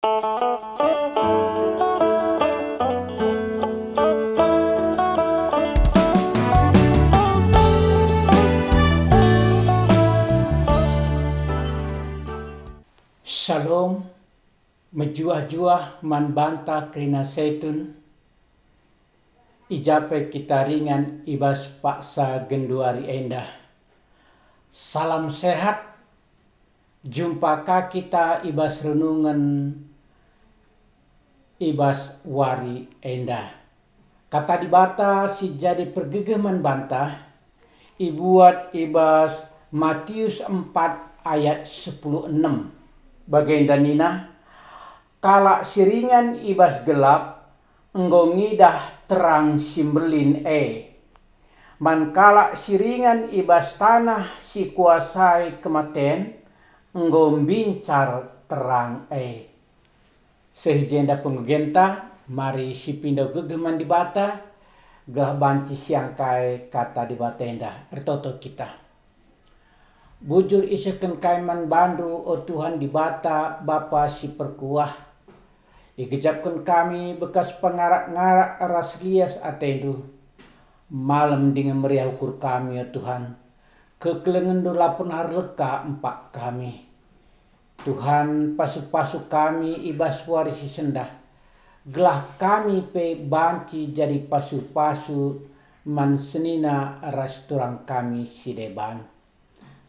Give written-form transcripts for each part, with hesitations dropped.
Shalom, mejuah-juah man banta krina seitun, ijape kita ringan ibas paksa genduari endah. Salam sehat, jumpa kita ibas renungan ibas wari endah. Kata di bata si jadi pergegeman banta, ibuat ibas Matius 4 ayat 10:6. Baginda Nina, kala siringan ibas gelap, enggo ngidah terang simbelin Man kala siringan ibas tanah si kuasai kematen, enggo bincar terang Sehijenda penggenta, mari si pindo gegeman di bata, gelah banci siangkai kata di batenda, ertoto kita. Bujur iseken kaiman bandu o Tuhan di bata Bapa si perkuah. Igejapkan kami bekas pengarak-ngarak ras lias atendu. Malam dengan meriah ukur kami ya Tuhan. Kekelengan lapun harleka empak kami. Tuhan pasu-pasu kami ibas warisi sendah. Gelah kami pe banci jadi pasu-pasu man senina ras turang kami si deban.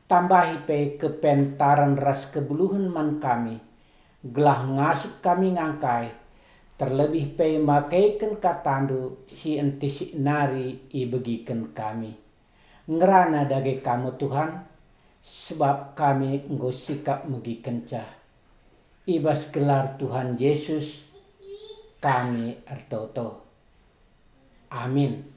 Tambahi pe kepentaran ras kebuluhan man kami, gelah ngasuk kami ngangkai, terlebih pe makaikan katandu si enti si nari ibegikan kami. Ngerana dage kamu Tuhan, sebab kami enggo sikap mugi kencah. Ibas gelar Tuhan Yesus, kami ertoto. Amin.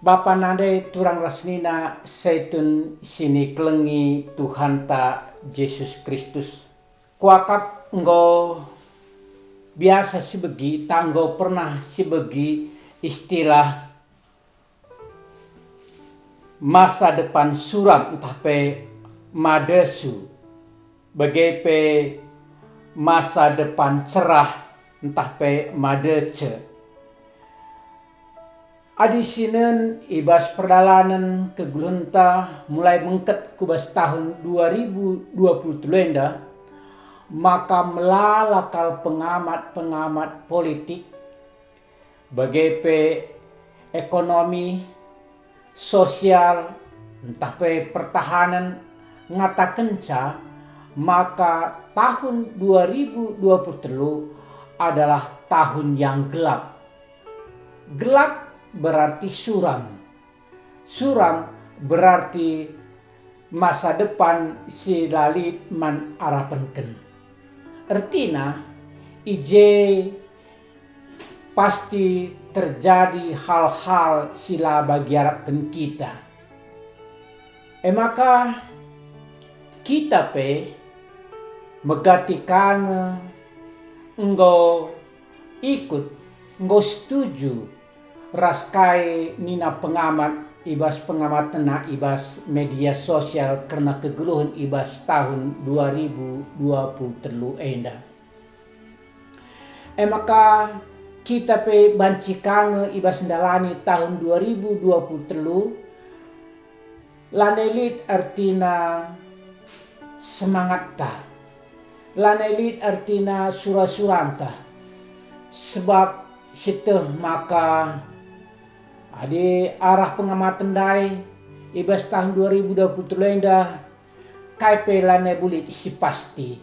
Bapa nade turang rasnina seitun sini kelengi Tuhan ta Yesus Kristus. Kuakap enggo biasa sibegi, tanggo pernah sibegi istilah masa depan suram entah pe madesu. Bagai masa depan cerah entah pe madece. Adi sinen ibas perdalanan ke Glunta mulai mengket kubas tahun 2020 lenda, maka melalakal pengamat-pengamat politik bagai ekonomi, sosial, entah pe pertahanan ngata kenca, maka tahun 2023 adalah tahun yang gelap. Gelap berarti suram. Suram berarti masa depan si lalit man arapanken. Artina ije pasti terjadi hal-hal sila bagi harapkan kita. Maka kita pe megati kange enggo ikut, enggo setuju raskai nina pengamat ibas pengamatan na ibas media sosial karena kegeluhan ibas tahun 2023 enda. Maka kita pe banci kange ibas ndalani tahun 2023 lanelit artina semangat ta. Lanelit artina surah-suranta. Sebab situ maka adi arah pengamatan dai ibas tahun 2023 lenda kaipe lane bulit si pasti.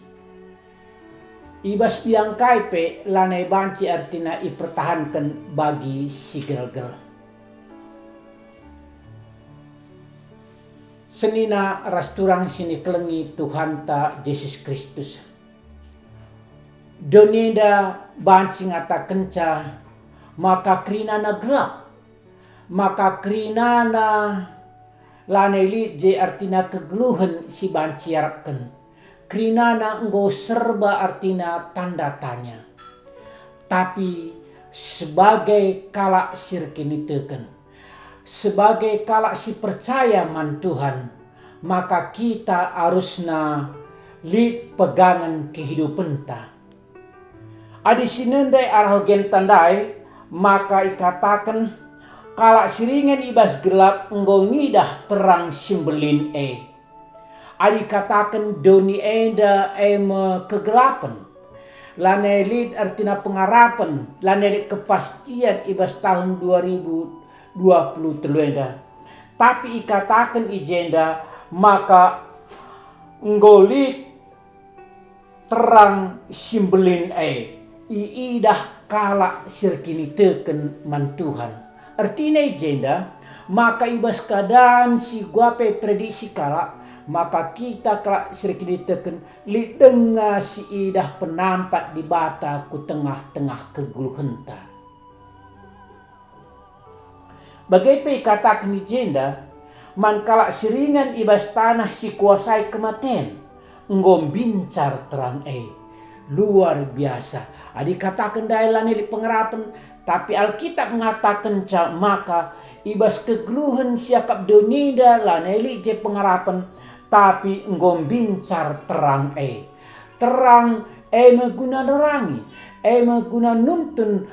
Ibas biang kaipe lane banci artina ipertahankan bagi si gel-gel. Senina rasturang sini kelengi Tuhan ta Yesus Kristus. Doneda banci ngata kenca maka krinana gelap. Maka krinana laneli je artina kegeluhan si banci harapkan. Krinana enggo serba artina tanda tanya. Tapi sebagai kalak sirkiniteken, sebagai kalak si percaya man Tuhan, maka kita harusna Lit pegangan kehidupan ta. Adi sinendai arhogen tandai, maka ikatakan kalak siringan ibas gelap enggo ngidah terang simbelin Adi katakan doni enda me kegelapan. Lanelit artina pengarapan, lanelit kepastian ibas tahun 2020 enda. Tapi ikatakan ijenda maka nggolit terang simbelin iidah kalak sirkini teken man Tuhan. Artinya ijenda maka ibas keadaan si guape prediksi kalak, maka kita kalak sirkini teken li denga si idah penampat di bata ku tengah-tengah keguluhenta. Bagaimana katakan ijenda man kalak siringan ibas tanah si kuasai kematian ngom bincar terang luar biasa. Adi katakan dailan ini pengerapan, tapi Alkitab mengatakan maka ibas kegeluhan siakap donida laneli je pengerapan, tapi ngom bincar terang terang meguna nerangi meguna nuntun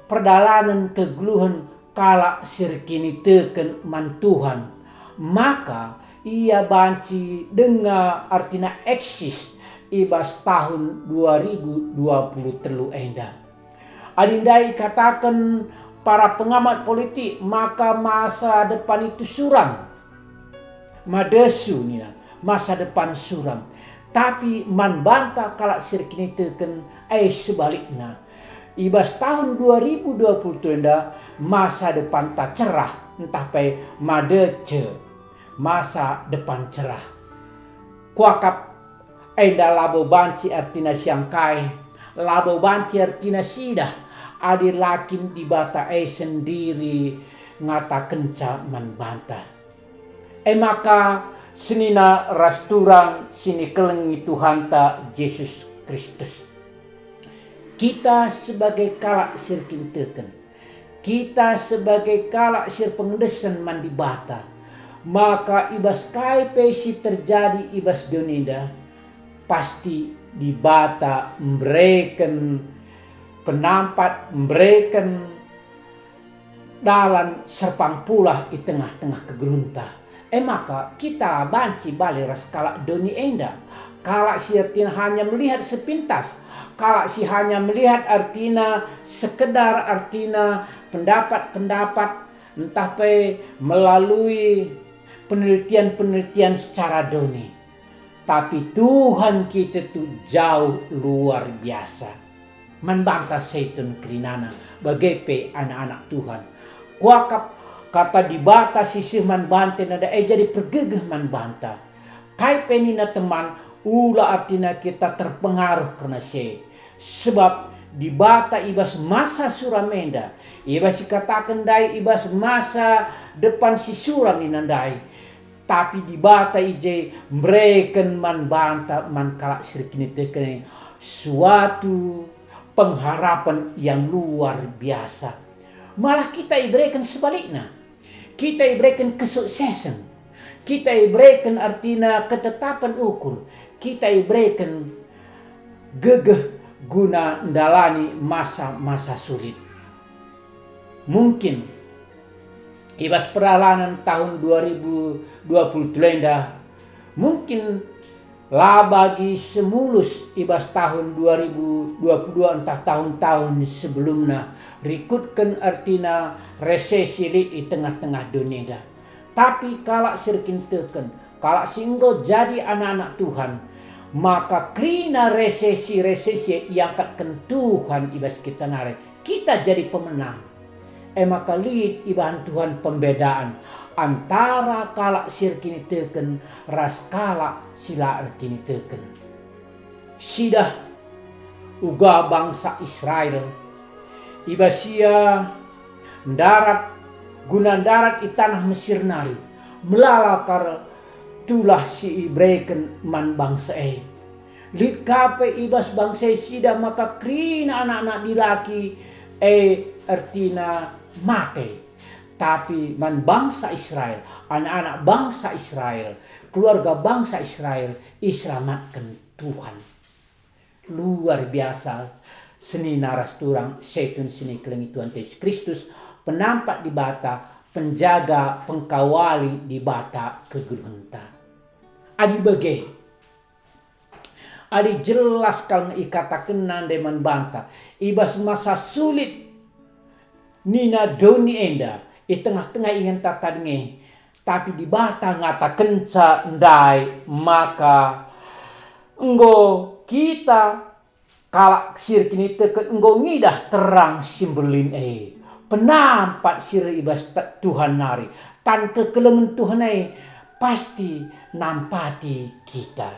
perdalanan kegeluhan kalak sirkini teken man Tuhan. Maka ia banci dengan artina eksis ibas tahun 2020 enda. Adindai katakan para pengamat politik maka masa depan itu suram. Madesu nina, masa depan suram. Tapi man banta kalak sirkini teken sebaliknya. Ibas tahun 2020 enda masa depan tak cerah entah pe madece. Masa depan cerah. Kuakap enda labo banci artina siangkai, labo banci artina sidah, adi lakin di bata sendiri ngata kenca man banta. Maka senina rasturang sini kelengi Tuhan ta Yesus Kristus. Kita sebagai kalak sirkin teken, kita sebagai kalak sir pengedesan man di bata, maka ibas kai pesi terjadi ibas donida pasti di bata memberikan penampat, memberikan dalan serpang pula di tengah-tengah kegerunta. Maka kita banci balik ras kalak doni enda. Kalak si artinya hanya melihat sepintas, kalak si hanya melihat artinya sekedar artinya pendapat-pendapat entah pe melalui penelitian-penelitian secara doni. Tapi Tuhan kita tuh jauh luar biasa. Membantah setan kerinana bagai anak-anak Tuhan. Kuakap kata dibata sisih man bante nada jadi pergegeh man banta. Kai penina teman ula artinya kita terpengaruh karena sebab di bata ibas masa suramenda, ibas dikatakan dai ibas masa depan si suram inandai. Tapi di bata ije mereken man banta man kalak sirkini tekene suatu pengharapan yang luar biasa. Malah kita iberikan sebaliknya. Kita iberikan kesuksesan. Kita iberikan artinya ketetapan ukur. Kita iberikan gegeh guna ndalani masa-masa sulit. Mungkin ibas perjalanan tahun 2020 lenda mungkin lah bagi semulus ibas tahun 2022 entah tahun-tahun sebelumnya rikutkan artina resesi di tengah-tengah dunia. Tapi kalak sirkin teken, kalak singgo jadi anak-anak Tuhan, maka krina resesi yang katkan Tuhan ibas kita nare, kita jadi pemenang. Maka lihat ibahan Tuhan pembedaan antara kalak sirkini teken ras kalak sila kini teken. Sidah uga bangsa Israel ibasia darat guna darat i tanah Mesir nari melalakar tulah si ibreken man bangsa Lit kape ibas bangsa sidah maka krina anak-anak dilaki artina mate. tapi man bangsa Israel, anak-anak bangsa Israel, keluarga bangsa Israel, diselamatkan Tuhan. Luar biasa seni naras turang setun seni kelengi Tuhan Yesus Kristus, penampak di bata, penjaga, pengkawali di bata kegeluhenta. Adi bage, adi jelas kalau ikatakan nande man banta, ibas masa sulit nina doni enda, i tengah-tengah ingin tatadnge, tapi di bata ngata kenca ndai, maka enggo kita kalak sir kini teket enggo ngidah terang simberlin penampak sir ibas Tuhan nari tan kekelengan Tuhan pasti nampati kita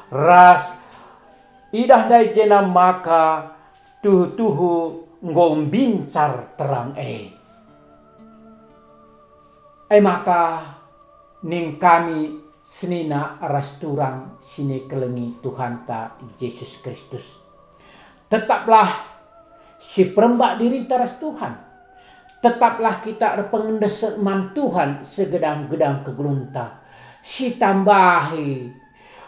ras idah dai jena maka tuhu enggo bincar terang maka ning kami senina ras turang sini kelengi Tuhan ta Yesus Kristus. Tetaplah si perembak diri taras Tuhan. Tetaplah kita pengendeset man Tuhan segedang-gedang kegelunta. Si tambahi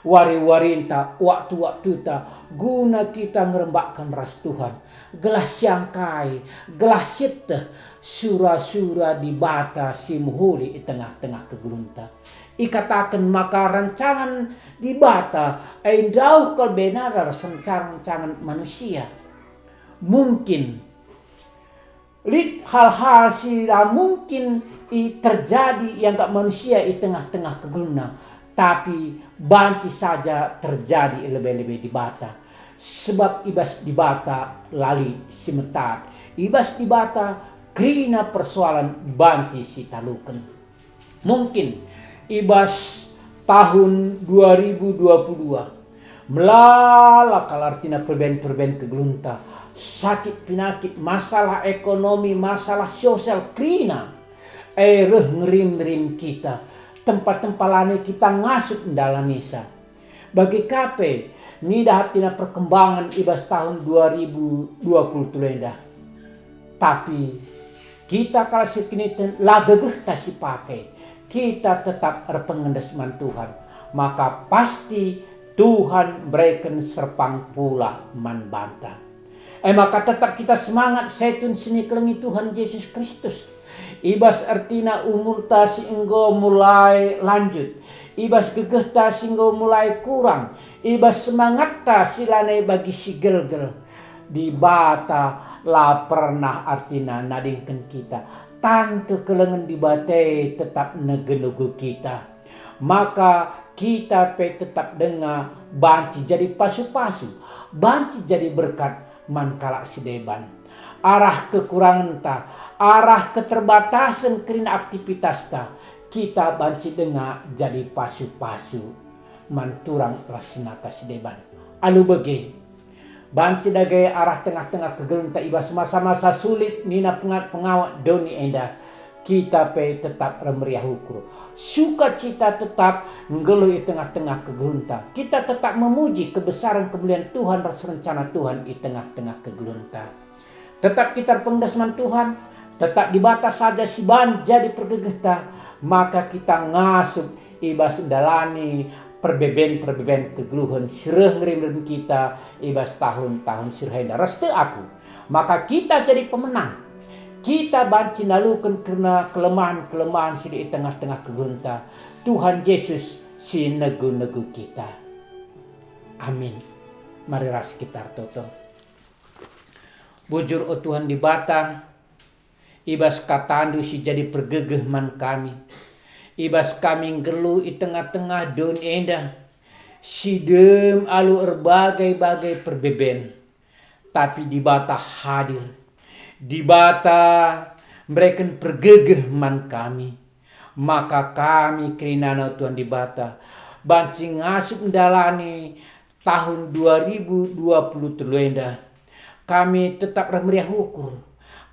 wari-warinta waktu-waktu ta guna kita ngerembakkan ras Tuhan. Gelas siangkai, gelas siteh, sura-sura di bata si muhuli di tengah-tengah kegelunta. Ikatakan maka rancangan di bata jauh kal benar rancangan manusia. Mungkin hal-hal sila mungkin terjadi yang gak manusia di tengah-tengah kegeluna, tapi banci saja terjadi lebih-lebih di bata. Sebab ibas di bata lali simetat, ibas di bata krina persoalan banci si taluken. Mungkin ibas tahun 2022 melala kalartina perben kegelunta, sakit penyakit, masalah ekonomi, masalah sosial krina reh ngerim-rim kita, tempat-tempat lani kita ngasuk ndalanisa. Bagi kape nida hatina perkembangan ibas tahun 2020 tulenda, tapi kita kalau sekini lagegeh tasi pakai, kita tetap pengendesman Tuhan, maka pasti Tuhan berikan serpang pula man banta. Maka tetap kita semangat setun sini kelengi Tuhan Yesus Kristus. Ibas artina umur ta singgo mulai lanjut, ibas gegeh ta singgo mulai kurang, ibas semangat ta silane bagi si gel-gel di bata la pernah artina nadingkan kita. Tan kekelengan di batai tetap negenugu kita, maka kita tetap dengar banci jadi pasu-pasu, banci jadi berkat man kalak sideban. Arah kekurangan ta, arah keterbatasan kerina aktivitas ta, kita banci dengar jadi pasu-pasu man turang rasinata sideban. Alu bege banci dagai arah tengah-tengah kegelunta ibas masa-masa sulit nina pengawak doni enda, kita tetap remeriah ukur. Sukacita tetap ngeluh di tengah-tengah kegelunta. Kita tetap memuji kebesaran kemuliaan Tuhan dan rencana Tuhan di tengah-tengah kegelunta. Tetap kita pengendesman Tuhan, tetap di batas saja si ban jadi pergegeta, maka kita ngasup ibas dalani perbeben kegeluhan sireh ngerim kita ibas tahun-tahun sirhenda restu aku, maka kita jadi pemenang. Kita banci nalukan karena kelemahan-kelemahan si di tengah-tengah kegunta. Tuhan Yesus si negu-negu kita. Amin. Mari ras kita toto. Bujur o Tuhan di bata, ibas katandu si jadi pergegeh man kami. Ibas kami ngelu di tengah-tengah don enda. Sidem alu berbagai-bagai perbeben. Tapi di bata hadir. Di bata mereka pergegeh man kami. Maka kami kerinana Tuhan di bata. Banci ngasup ndalani tahun 2020 terluenda. Kami tetap remeriah ukur.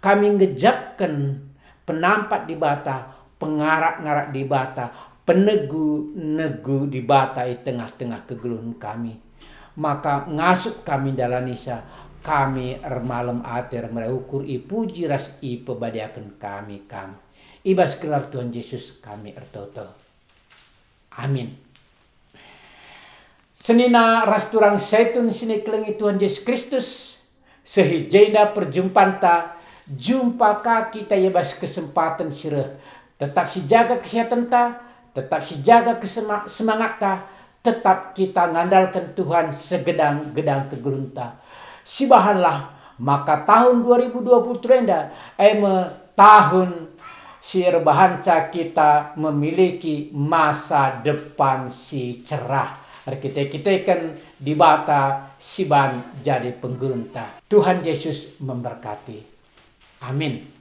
Kami ngejapkan penampak di bata. Pengarak-ngarak di bata, penegu-negu di bata di tengah-tengah kegeluhan kami. Maka ngasup kami dalanisa, kami malam ater meraukur i puji ras i pebadiakan kami. Ibas gelar Tuhan Yesus kami ertoto. Amin. Senina rasturang seitun sini kelengi Tuhan Yesus Kristus. Sehijena perjumpaan ta. Jumpa ka kita yebas kesempatan sirah. Tetap si jaga kesehatan ta. Tetap si jaga semangat ta. Tetap kita ngandalkan Tuhan segedang-gedang kegurunta. Sibahanlah maka tahun 2020 trenda tahun sirbahanca kita memiliki masa depan si cerah. Kita kan dibata siban jadi penggurunta. Tuhan Yesus memberkati. Amin.